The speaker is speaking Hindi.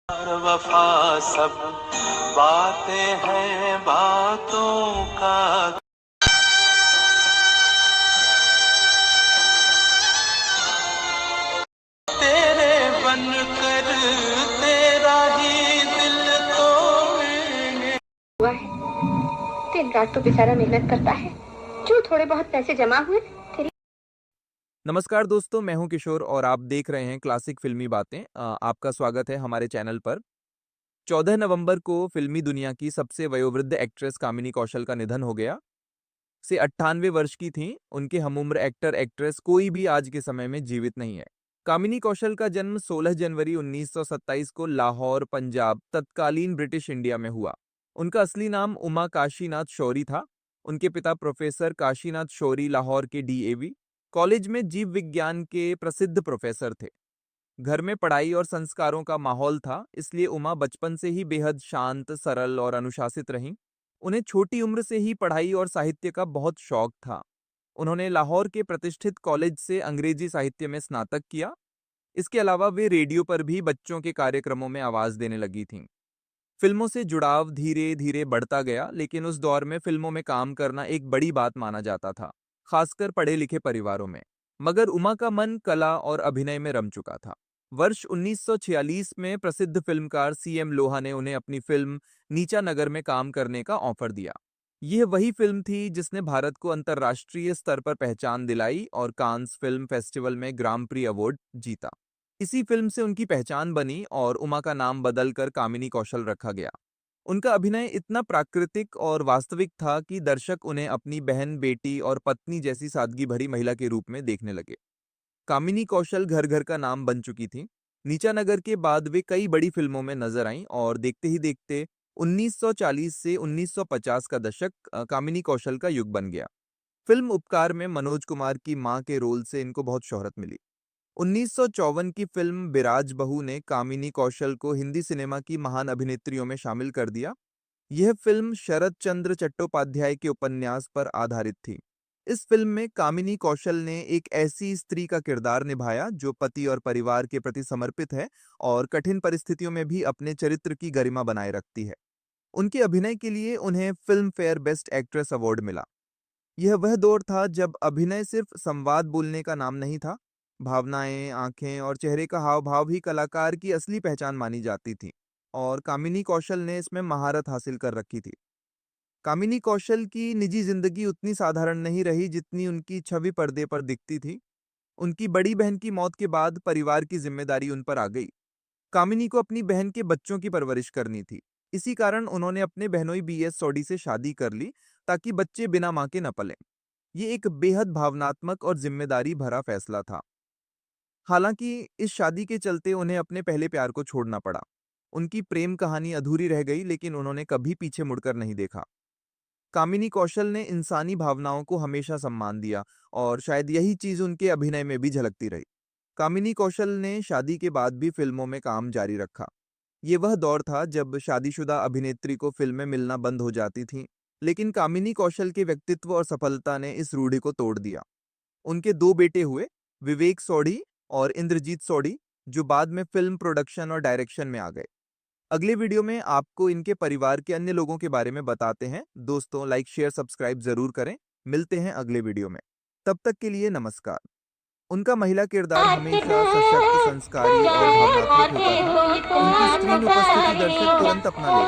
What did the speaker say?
और वफा सब बातें हैं बातों का। तेरे बनकर तेरा ही दिल तोड़ेंगे। हुआ है। दिन रात तो बेचारा मेहनत करता है। जो थोड़े बहुत पैसे जमा हुए तेरी। नमस्कार दोस्तों, मैं हूं किशोर और आप देख रहे हैं क्लासिक फिल्मी बातें। आपका स्वागत है हमारे चैनल पर। 14 नवंबर को फिल्मी दुनिया की सबसे वयोवृद्ध एक्ट्रेस कामिनी कौशल का निधन हो गया। से 98 वर्ष की थीं। उनके हमउम्र एक्टर एक्ट्रेस कोई भी आज के समय में जीवित नहीं है। कामिनी कौशल का जन्म 16 जनवरी 1927 को लाहौर, पंजाब, तत्कालीन ब्रिटिश इंडिया में हुआ। उनका असली नाम उमा काशीनाथ शौरी था। उनके पिता प्रोफेसर काशीनाथ शौरी लाहौर के डीएवी कॉलेज में जीव विज्ञान के प्रसिद्ध प्रोफेसर थे। घर में पढ़ाई और संस्कारों का माहौल था, इसलिए उमा बचपन से ही बेहद शांत, सरल और अनुशासित रहीं। उन्हें छोटी उम्र से ही पढ़ाई और साहित्य का बहुत शौक था। उन्होंने लाहौर के प्रतिष्ठित कॉलेज से अंग्रेजी साहित्य में स्नातक किया। इसके अलावा वे रेडियो पर भी बच्चों के कार्यक्रमों में आवाज देने लगी थीं। फिल्मों से जुड़ाव धीरे धीरे बढ़ता गया, लेकिन उस दौर में फिल्मों में काम करना एक बड़ी बात माना जाता था, खासकर पढ़े लिखे परिवारों में। मगर उमा का मन कला और अभिनय में रम चुका था। वर्ष 1946 में प्रसिद्ध फिल्मकार सीएम लोहा ने उन्हें अपनी फिल्म नीचा नगर में काम करने का ऑफर दिया। यह वही फिल्म थी जिसने भारत को अंतर्राष्ट्रीय स्तर पर पहचान दिलाई और कांस फिल्म फेस्टिवल में ग्रां प्री अवार्ड जीता। इसी फिल्म से उनकी पहचान बनी और उमा का नाम बदलकर कामिनी कौशल रखा गया। उनका अभिनय इतना प्राकृतिक और वास्तविक था कि दर्शक उन्हें अपनी बहन, बेटी और पत्नी जैसी सादगी भरी महिला के रूप में देखने लगे। कामिनी कौशल घर घर का नाम बन चुकी थी। नीचा नगर के बाद वे कई बड़ी फिल्मों में नजर आईं और देखते ही देखते 1940 से 1950 का दशक कामिनी कौशल का युग बन गया। फिल्म उपकार में मनोज कुमार की मां के रोल से इनको बहुत शोहरत मिली। 1954 की फिल्म बिराज बहू ने कामिनी कौशल को हिंदी सिनेमा की महान अभिनेत्रियों में शामिल कर दिया। यह फिल्म शरद चंद्र चट्टोपाध्याय के उपन्यास पर आधारित थी। इस फिल्म में कामिनी कौशल ने एक ऐसी स्त्री का किरदार निभाया जो पति और परिवार के प्रति समर्पित है और कठिन परिस्थितियों में भी अपने चरित्र की गरिमा बनाए रखती है। उनके अभिनय के लिए उन्हें film fair best actress award मिला। यह वह दौर था जब अभिनय सिर्फ संवाद बोलने का नाम नहीं था। भावनाएं, आंखें और चेहरे का हाव भाव भी कलाकार की असली पहचान मानी जाती थी और कामिनी कौशल ने इसमें महारत हासिल कर रखी थी। कामिनी कौशल की निजी जिंदगी उतनी साधारण नहीं रही जितनी उनकी छवि पर्दे पर दिखती थी। उनकी बड़ी बहन की मौत के बाद परिवार की जिम्मेदारी उन पर आ गई। कामिनी को अपनी बहन के बच्चों की परवरिश करनी थी। इसी कारण उन्होंने अपने बहनोई बीएस सोडी से शादी कर ली ताकि बच्चे बिना मां के न पलें। ये एक बेहद भावनात्मक और जिम्मेदारी भरा फैसला था। हालांकि इस शादी के चलते उन्हें अपने पहले प्यार को छोड़ना पड़ा। उनकी प्रेम कहानी अधूरी रह गई, लेकिन उन्होंने कभी पीछे मुड़कर नहीं देखा। कामिनी कौशल ने इंसानी भावनाओं को हमेशा सम्मान दिया और शायद यही चीज उनके अभिनय में भी झलकती रही। कामिनी कौशल ने शादी के बाद भी फिल्मों में काम जारी रखा। ये वह दौर था जब शादीशुदा अभिनेत्री को फिल्में मिलना बंद हो जाती थीं, लेकिन कामिनी कौशल के व्यक्तित्व और सफलता ने इस रूढ़ि को तोड़ दिया। उनके दो बेटे हुए, विवेक सोढ़ी और इंद्रजीत सोढ़ी, जो बाद में फिल्म प्रोडक्शन और डायरेक्शन में आ गए। अगले वीडियो में आपको इनके परिवार के अन्य लोगों के बारे में बताते हैं। दोस्तों, लाइक, शेयर, सब्सक्राइब जरूर करें। मिलते हैं अगले वीडियो में। तब तक के लिए नमस्कार। उनका महिला किरदार हमेशा सशक्त, संस्कारी और भावनात्मक होता था। उनकी स्क्रीन उपस्थिति दर्शक तुरंत अपना लेते